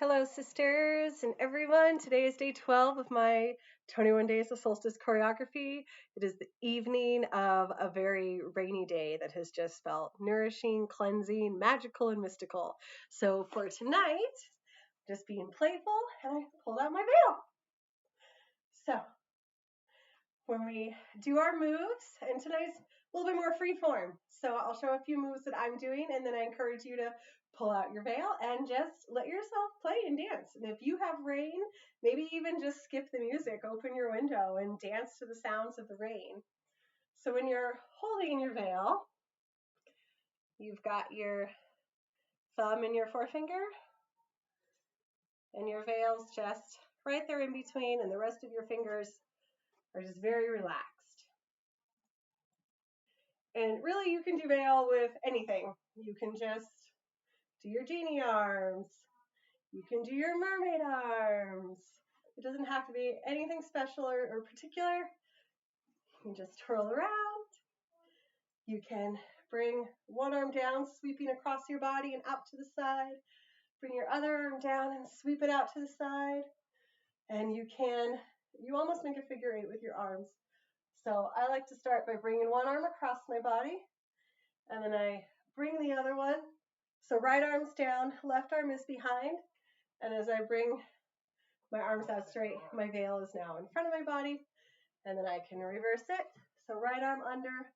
Hello, sisters and everyone. Today is day 12 of my 21 Days of Solstice choreography. It is the evening of a very rainy day that has just felt nourishing, cleansing, magical, and mystical. So for tonight, just being playful, and I pulled out my veil. So when we do our moves, and tonight's a little bit more free form. So I'll show a few moves that I'm doing, and then I encourage you to pull out your veil and just let yourself play and dance. And if you have rain, maybe even just skip the music, open your window and dance to the sounds of the rain. So when you're holding your veil, you've got your thumb and your forefinger, and your veil's just right there in between, and the rest of your fingers are just very relaxed. And really, you can do veil with anything. You can just do your genie arms. You can do your mermaid arms. It doesn't have to be anything special or particular. You can just twirl around. You can bring one arm down, sweeping across your body and out to the side. Bring your other arm down and sweep it out to the side. And you almost make a figure eight with your arms. So I like to start by bringing one arm across my body, and then I bring the other one. So right arm's down, left arm is behind, and as I bring my arms out straight, my veil is now in front of my body, and then I can reverse it. So right arm under,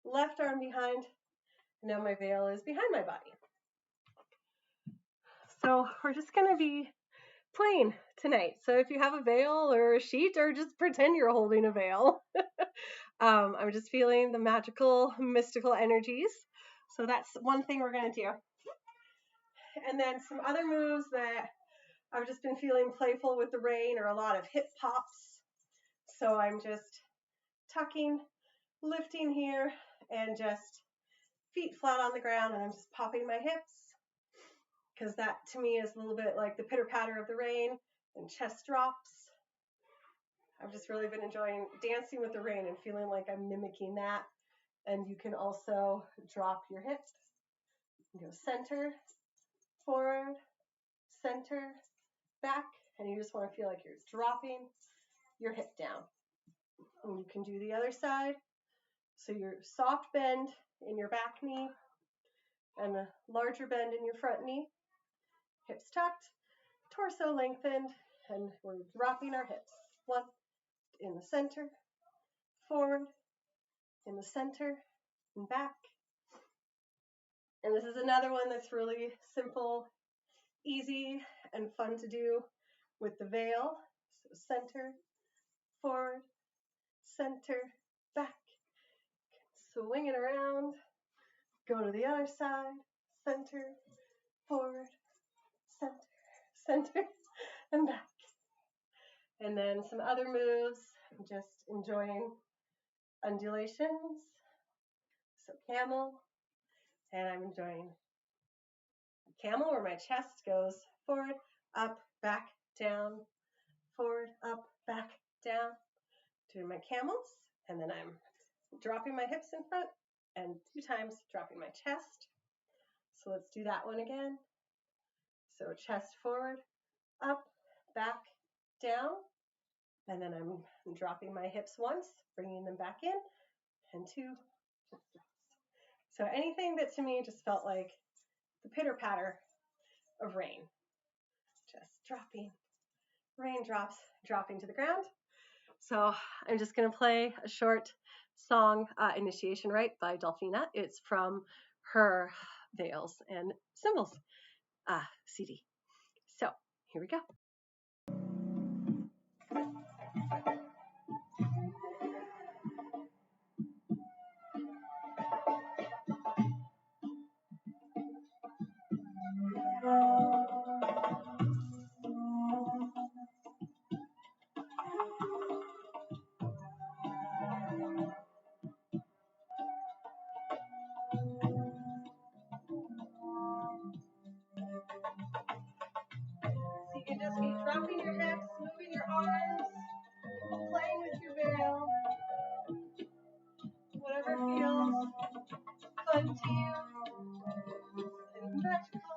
left arm behind, and now my veil is behind my body. So we're just going to be playing tonight. So if you have a veil or a sheet, or just pretend you're holding a veil, I'm just feeling the magical, mystical energies. So that's one thing we're going to do. And then some other moves that I've just been feeling playful with the rain are a lot of hip pops. So I'm just tucking, lifting here, and just feet flat on the ground, and I'm just popping my hips, because that to me is a little bit like the pitter-patter of the rain and chest drops. I've just really been enjoying dancing with the rain and feeling like I'm mimicking that. And you can also drop your hips. You can go center, forward, center, back, and you just want to feel like you're dropping your hip down. And you can do the other side. So your soft bend in your back knee and a larger bend in your front knee. Hips tucked, torso lengthened, and we're dropping our hips. One, in the center, forward, in the center, and back. And this is another one that's really simple, easy, and fun to do with the veil. So center, forward, center, back. Swing it around. Go to the other side. Center, forward, center, and back. And then some other moves. I'm just enjoying undulations. So camel. And I'm enjoying camel, where my chest goes forward, up, back, down, forward, up, back, down. Doing my camels. And then I'm dropping my hips in front and 2 times dropping my chest. So let's do that one again. So chest forward, up, back, down. And then I'm dropping my hips once, bringing them back in, and 2. So anything that to me just felt like the pitter-patter of rain. Just dropping, raindrops dropping to the ground. So I'm just going to play a short song, Initiation Rite by Delphina. It's from her Veils and Symbols CD. So here we go. So you can just be dropping your hips, moving your arms, playing with your veil, whatever feels fun to you and magical.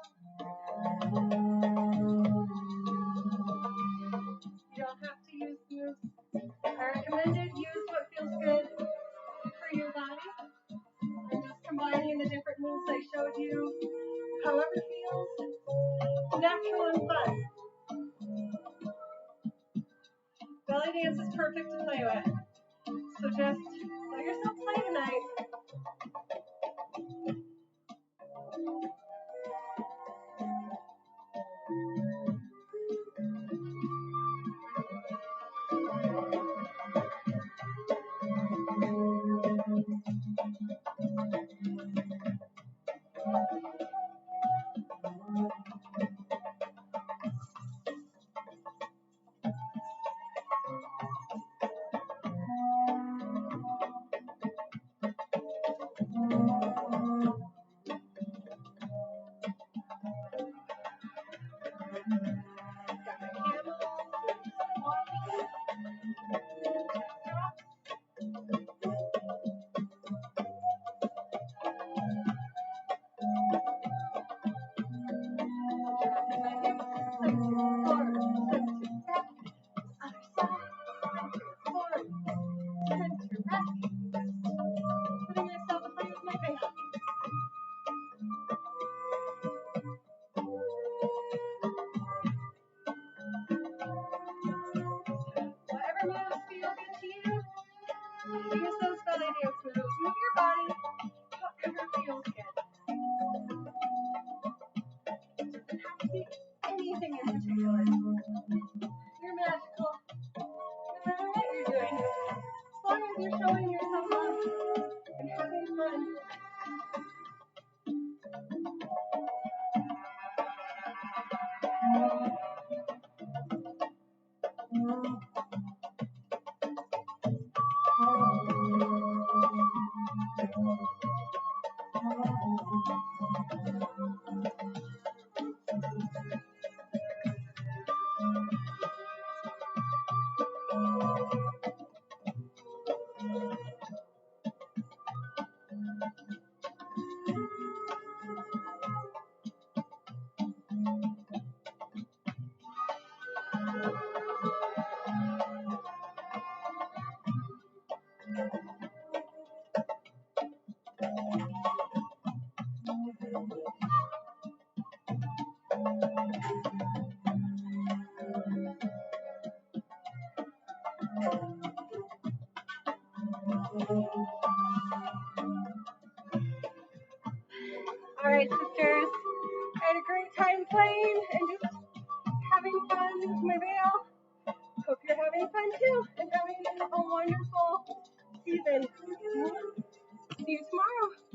feels natural and fun. Belly dance is perfect to play with. So just let yourself play tonight. Whatever moves feel good to you, use those belly dance moves. Move your body however feels good. Doesn't have to be anything in particular. You're magical, no matter what you're doing. As long as you're showing yourself love and having fun. All right, sisters, I had a great time playing and just having fun with my veil. Hope you're having fun too and having a wonderful season. See you tomorrow.